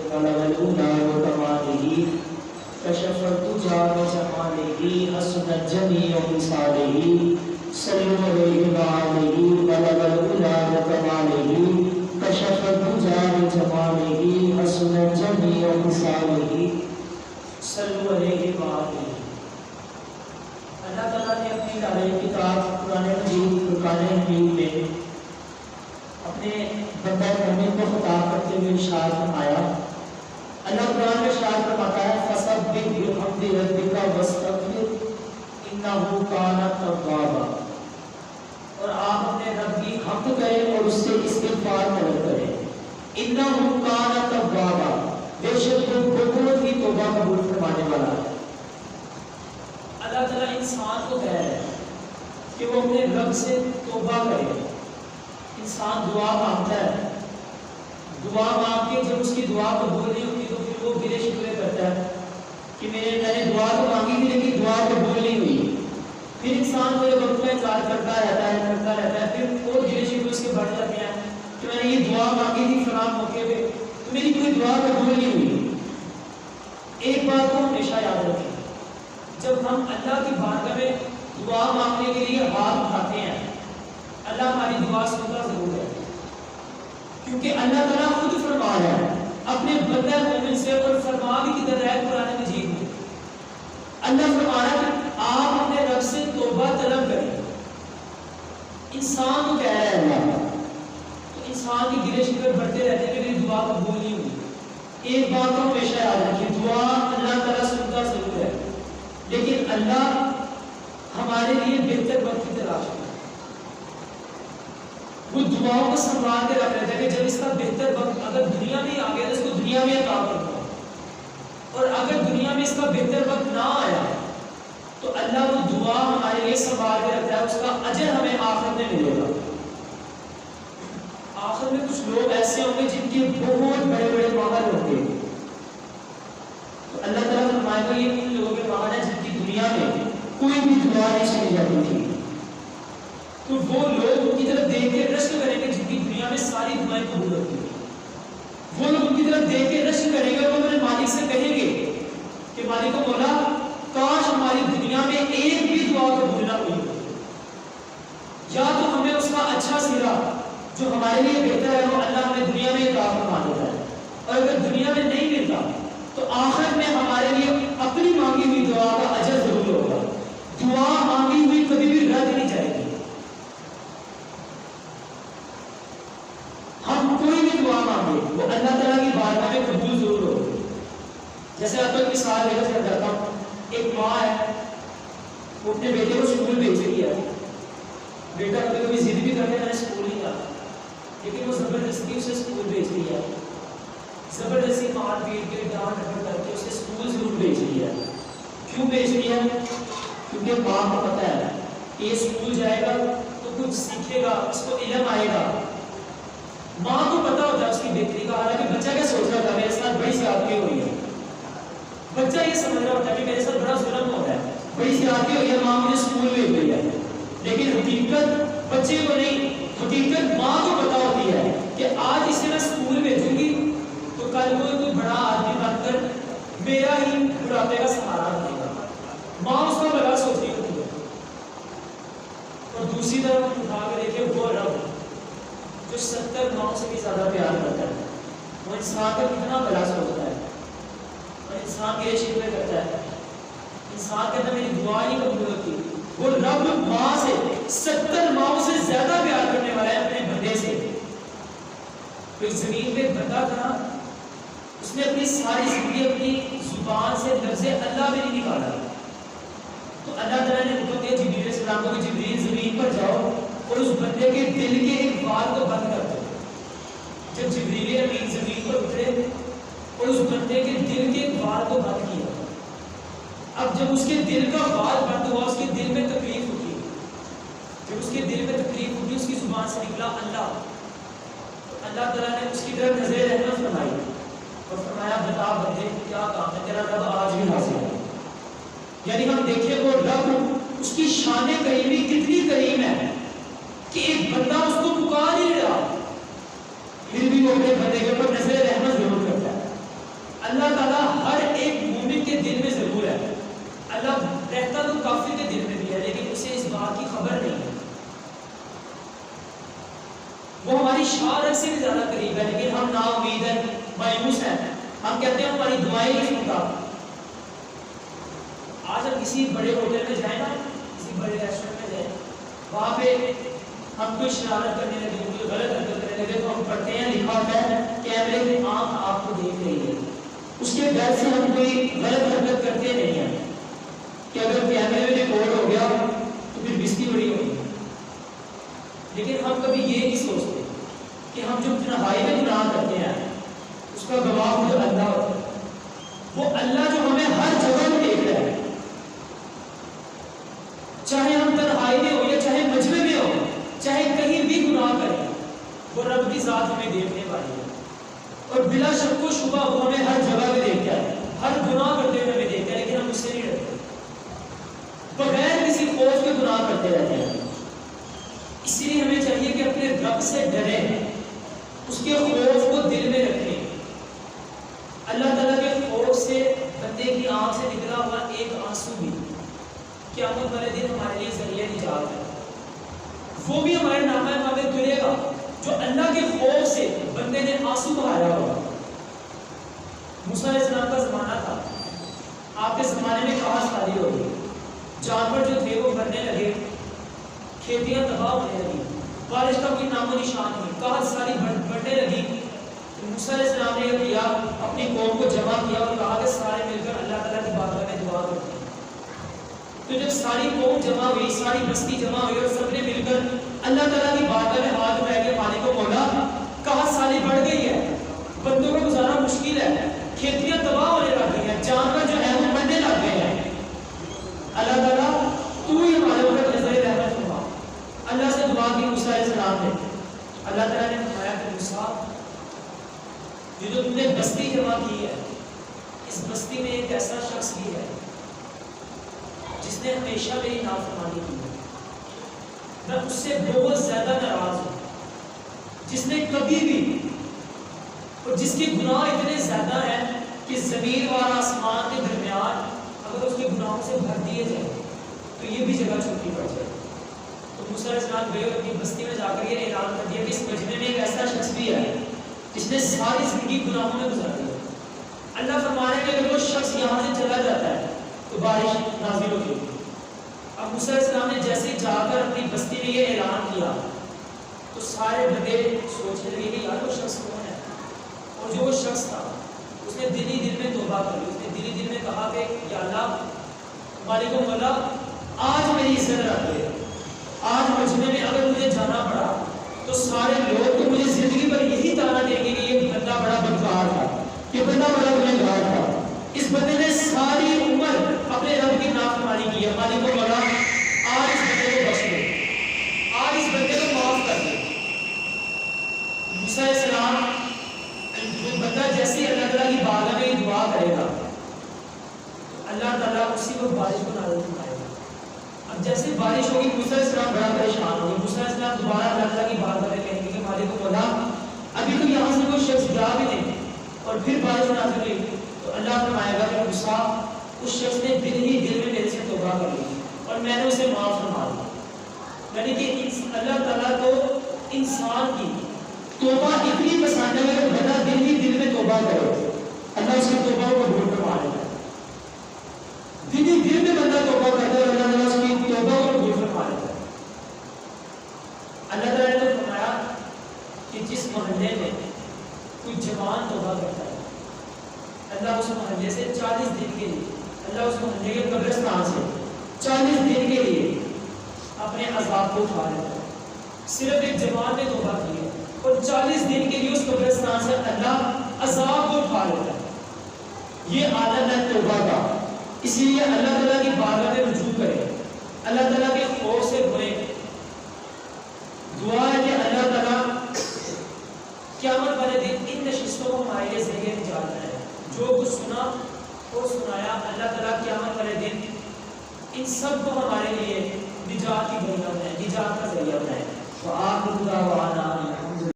بلغ العلا وكماله كشف الدجى بجماله حسنت جميع خصاله صلوا عليه وآله بلغ العلا وكماله كشف الدجى بجماله حسنت جميع خصاله صلوا عليه وآله۔ اللہ تعالیٰ نے اپنی لالۂ کتاب قرآن مجید فرقان حمید میں اپنے بندہ مومن کو خطاب کرتے ہوئے ارشاد فرمایا، اللہ قرآن میں ارشاد فرماتا ہے فسبح بحمد ربک واستغفر انہ کان توابا، اور آپ اپنے رب کی حمد کریں اور اس سے استغفار طلب کریں، انہ کان توابا، بے شک وہ بہت ہی توبہ قبول فرمانے والا ہے۔ اللہ تعالیٰ انسان کو کہہ رہا ہے کہ وہ اپنے رب سے توبہ کرے۔ انسان دعا مانگتا ہے، دعا مانگ کے جب اس کی دعا قبول نہیں ہوتی تو پھر وہ گلے شکوے کرتا ہے کہ میں نے دعا تو مانگی تھی لیکن دعا قبول نہیں ہوئی۔ پھر انسان کو یہ وقت کا انتظار کرتا رہتا ہے، پھر وہ گلے شکوے اس کے بڑھ جاتے ہیں کہ میں نے یہ دعا مانگی تھی فلاں موقع پہ تو میری کوئی دعا قبول نہیں ہوئی۔ ایک بات کو ہمیشہ یاد رکھیں، جب ہم اللہ کی بارگاہ میں دعا مانگنے کے لیے ہاتھ اٹھاتے ہیں اللہ ہماری دعا سنتا ضرور ہے، کیونکہ اللہ تعالیٰ خود فرما رہا ہے اپنے بندہ مومن سے، اور فرما بھی کدھر ہے قرآن مجید میں۔ اللہ فرما رہا ہے کہ آپ اپنے رب سے توبہ طلب کریں۔ انسان کو کہہ رہا ہے اللہ، تو انسان کی گلے شکوے بڑھتے رہتے ہیں کہ میری دعا قبول نہیں ہوئی۔ ایک بات کو ہمیشہ یاد رکھیں، دعا اللہ تعالیٰ سنتا ضرور ہے، لیکن اللہ ہمارے لیے بہتر وقت کی تلاش کرتا ہے۔ وہ دعاؤں کو سنبھال کے رکھ لیتا ہے کہ جب اس کا بہتر وقت اگر دنیا میں آ گیا تو اس کو دنیا میں عطا کرتا ہے، اور اگر دنیا میں اس کا بہتر وقت نہ آیا تو اللہ وہ دعا ہمارے لیے سنبھال کے رکھتا ہے، اس کا اجر ہمیں آخرت میں ملے گا۔ آخرت میں کچھ لوگ ایسے ہوں گے جن کے بہت بڑے بڑے ماہر ہوں گے، تو اللہ تعالیٰ فرمائے گا یہ ان لوگوں کے ماہر ہیں جن کی دنیا میں کوئی بھی دعا نہیں سنی جاتی تھی، تو وہ لوگ ان کی طرف دیکھ کے رشک کریں گے جن کی دنیا میں ساری دعائیں قبول ہوتی ہیں۔ وہ لوگ ان کی طرف دیکھ کے رشک کریں گے اور وہ اپنے مالک سے کہیں گے کہ مالک کو مولا کاش ہماری دنیا میں ایک بھی دعا قبول نہ ہوئی، یا تو ہمیں اس کا اچھا سرا جو ہمارے لیے بہتر ہے وہ اللہ ہمیں دنیا میں عطا فرما دیتا ہے، اور اگر دنیا میں نہیں ملتا تو آخرت میں ہمارے لیے اپنی مانگی ہوئی دعا کا اجر ضرور ہوگا۔ دعا مانگی ہوئی کبھی بھی رد نہیں جائے گی۔ ہم کوئی بھی دعا مانگے وہ اللہ تعالیٰ کی بارگاہ میں قبول ضرور ہوگی۔ جیسے آپ کو ایک مثال دے کر جاتا ہوں، ایک ماں ہے وہ اپنے بیٹے کو اسکول بھیج رہی ہے، بیٹا کبھی کبھی ضد بھی کرتے ہیں میں اسکول نہیں جاتا، لیکن وہ زبردستی اسے اسکول بھیج رہی ہے، زبردستی مار پیٹ کے ڈانٹ ڈپٹ کر کے اسے اسکول ضرور بھیج رہی ہے۔ کیوں بھیج رہی ہے؟ کیونکہ ماں کو پتہ ہے کہ یہ اسکول جائے گا تو کچھ سیکھے گا، اس کو علم آئے گا۔ ماں کو پتہ ہوتا ہے اس کی بہتری کا، حالانکہ بچہ کیا سوچ رہا تھا میرے ساتھ بڑی زیادتی ہوئی ہے، بچہ یہ سمجھ رہا ہوتا ہے کہ میرے ساتھ بڑا ظلم ہو رہا ہے، بڑی زیادتی ہوئی ہے، ماں مجھے اسکول بھیج رہی ہے۔ لیکن حقیقت بچے کو نہیں، حقیقت ماں کو پتہ ہوتی ہے کہ آج اسے میں اسکول بھیجوں گی تو کل کوئی بڑا آدمی بن کر میرا ہی بڑھاپے کا سہارا بنے گا۔ ماں اس کا بڑا سوچ رہی ہوتی ہے۔ اور دوسری طرف ہم اٹھا کے دیکھیں وہ رب جو 70 ماؤں سے بھی زیادہ پیار کرتا ہے، وہ انسان کا کتنا بڑا سوچتا ہے، اور انسان کے شکوے کرتا ہے، انسان کہتا ہے میری دعا نہیں قبول ہوتی۔ وہ رب ماں سے 70 ماؤں سے زیادہ پیار کرنے والا ہے اپنے بندے سے۔ ایک زمین پہ بندہ تھا، اس نے اپنی ساری زندگی اپنی زبان سے لفظ اللہ بھی نہیں نکالا، تو اللہ تعالیٰ نے حکم دیا جبریل علیہ السلام کو کہ جبریل زمین پر جاؤ اور اس بندے کے دل کے ایک بال کو بند کر دو۔ جب جبریل امین زمین پر اترے اور اس بندے کے دل کے ایک بال کو بند کیا، اب جب اس کے دل کا بال بند ہوا اس کے دل میں تکلیف ہوئی، جب اس کے دل میں تکلیف ہوئی اس کی زبان سے نکلا اللہ، تو اللہ تعالیٰ نے اس کی طرف نظر رحمت فرمائی اور فرمایا بتا بندے کیا کام ہے تیرا رب آج بھی حاضر ہے۔ یعنی ہم دیکھیں وہ رب اس کی شان کریمی کتنی کریم ہے کہ ایک بندہ اس کو پکار ہی رہا پھر بھی وہ اپنے بندے کے اوپر نظر رحمت ضرور کرتا ہے۔ رہتا تو کافر کے دل میں بھی ہے، لیکن اسے اس بات کی خبر نہیں ہے. وہ ہماری شان سے بھی زیادہ قریب ہے، لیکن ہم نا امید ہیں، مایوس ہیں. ہم کہتے ہیں ہماری دعائیں نہیں سنتا. آج ہم کسی بڑے ہوٹل میں جائیں نا، کسی بڑے ریسٹورینٹ میں جائیں، وہاں پہ ہم کوئی شرارت کرنے لگے، کوئی غلط حرکت کرنے لگے، تو ہم پڑھتے ہیں لکھا ہوتا ہے کیمرے کی آنکھ آپ کو دیکھ رہی ہے. اس کے ڈر سے ہم کوئی غلط حرکت کرتے نہیں ہیں کہ اگر کیمرے میں ریکارڈ ہو گیا تو پھر بستی بڑی ہوگی. لیکن ہم کبھی یہ نہیں سوچتے کہ ہم جو تنہائی میں گناہ کرتے ہیں اس کا گواہ جو اللہ ہوتا ہے، وہ اللہ جو ہمیں ہر جگہ میں دیکھ رہا ہے. چاہے ہم تنہائی میں ہو یا چاہے مجمع میں ہو، چاہے کہیں بھی گناہ کریں، وہ رب کی ذات ہمیں دیکھنے والی ہے. اور بلا شک و شبہ وہ ہمیں ہر جگہ میں دیکھتا ہے، ہر گناہ کرتے ہوئے ہمیں دیکھتا ہے، لیکن ہم اس سے نہیں ڈرتے، بغیر کسی خوف کے گناہ کرتے رہتے ہیں. اسی لیے ہمیں چاہیے کہ اپنے رب سے ڈریں، اس کے خوف کو دل میں رکھیں. اللہ تعالیٰ کے خوف سے بندے کی آنکھ سے نکلا ہوا ایک آنسو بھی قیامت والے دن ہمارے لیے ذریعہ نجات ہے. وہ بھی ہمارے نامہ میں گرے گا جو اللہ کے خوف سے بندے نے آنسو بہایا ہوگا. موسیٰ علیہ السلام کا زمانہ تھا، آپ کے زمانے میں گھاس خالی ہو گئی، جانور جو تھے وہ مرنے لگے، کھیتیاں تباہ ہونے لگی، بارش کا کوئی نام و نشان نہیں، گھاس ساری بڑھنے لگی. موسیٰ علیہ السلام نے یہ کیا، اپنی قوم کو جمع کیا اور کہا کہ سارے مل کر اللہ تعالیٰ کی بارگاہ میں دعا کرتے ہیں. تو جب ساری قوم جمع ہوئی، ساری بستی جمع ہوئی اور سب نے مل کر اللہ تعالیٰ کی بارگاہ میں ہاتھ اٹھا کے پانی کو مولا، کہا ساری بڑھ گئی ہے، بندوں کا گزارا مشکل ہے، کھیتیاں تباہ ہونے لگ گئی ہیں، جانور جو ہے وہ مرنے لگ گئے ہیں. اللہ تعالیٰ تو ہی ہمارے اوپر نظر رحمت فرما. اللہ سے دعا کی موسیٰ علیہ السلام نے. اللہ تعالیٰ نے فرمایا کہ موسیٰ، یہ جو تم نے بستی جمع کی ہے، اس بستی میں ایک ایسا شخص بھی ہے جس نے ہمیشہ میری نافرمانی کی ہے، میں اس سے بہت زیادہ ناراض ہوں، جس نے کبھی بھی، اور جس کے گناہ اتنے زیادہ ہیں کہ زمین اور آسمان کے درمیان اگر اس کے گناہوں سے بھر دیے جائیں تو یہ بھی جگہ چھوٹی پڑ جائے. تو موسیٰ علیہ السلام گئے اور اپنی بستی میں جا کر یہ اعلان کر دیا کہ اس مجمع میں ایک ایسا شخص بھی ہے جس نے ساری زندگی گناہوں میں گزار دی. اللہ فرما رہے کہ اگر وہ شخص یہاں سے چلا جاتا ہے تو بارش نازل ہوگی. اب موسیٰ علیہ السلام نے جیسے جا کر اپنی بستی میں یہ اعلان کیا تو سارے بندے سوچنے لگے کہ یار وہ شخص کون ہے. اور جو وہ شخص تھا اس نے دل ہی دل میں توبہ کر لی. اس نے دل ہی دل میں کہا کہ یا اللہ مالک و مولا، آج میری عزت رکھ دے، آج مجمع میں اگر مجھے جانا پڑا تو سارے لوگ تو مجھے زندگی پر یہی طعنہ دیں گے کہ یہ بندہ بڑا بدکار تھا، یہ بندہ بڑا گنہگار تھا، اس بندے نے ساری عمر اپنے رب کی نافرمانی کی ہے. مالک و مولا آج اس بندے کو بخش دے، آج اس بندے کو معاف کر دے. موسیٰ علیہ السلام، وہ بندہ جیسے اللہ تعالیٰ کی بارگاہ میں دعا کرے گا اللہ تعالیٰ اسی کو بارش کو نازل فرمائے گا. اب جیسے بارش ہوگی موسیٰ علیہ السلام بڑا پریشان ہوگی. موسیٰ علیہ السلام دوبارہ اللہ تعالیٰ کی بارگاہ میں کہیں گے کہ مالک و مولا ابھی تو یہاں سے کوئی شخص جا بھی نہیں اور پھر بارش نازل ہوئی. تو اللہ فرمائے گا کہ موسیٰ اس شخص نے دل ہی دل میں میرے سے توبہ کر لی اور میں نے اسے معاف فرما دیا. یعنی کہ اللہ تعالیٰ کو انسان کی توبہ اتنی پسند ہے کہ بندہ دل ہی دل میں توبہ کرے، اللہ اس کی توبہ کو قبول فرما لیتا ہے. دل ہی دل میں بندہ توبہ کرتا ہے اور اللہ تعالیٰ اس کی توبہ کو قبول فرما لیتا ہے. اللہ تعالیٰ نے فرمایا کہ جس محلے میں کوئی جوان توبہ کرتا ہے اللہ اس محلے سے 40 دن کے لیے، اللہ اس محلے کے قبرستان سے 40 دن کے لیے اپنے عذاب کو اٹھا لیتا ہے. صرف ایک جوان نے توبہ کی ہے اور 40 دن کے لیے اس قبرستان سے اللہ عذاب کو اٹھا لیتا ہے. یہ عادت ہے توبہ کا. اسی لیے اللہ تعالیٰ کی بارگاہ میں رجوع کریں، اللہ تعالیٰ کے خوف سے روئیں. دعا ہے کہ اللہ تعالیٰ قیامت والے دن ان نشستوں کو ہمارے لیے ذریعہ نجات ہے. جو کچھ سنا وہ سنایا، اللہ تعالیٰ قیامت والے دن ان سب کو ہمارے لیے نجات کی بنیاد ہے، نجات کا ذریعہ بنائے. وآخر دعوانا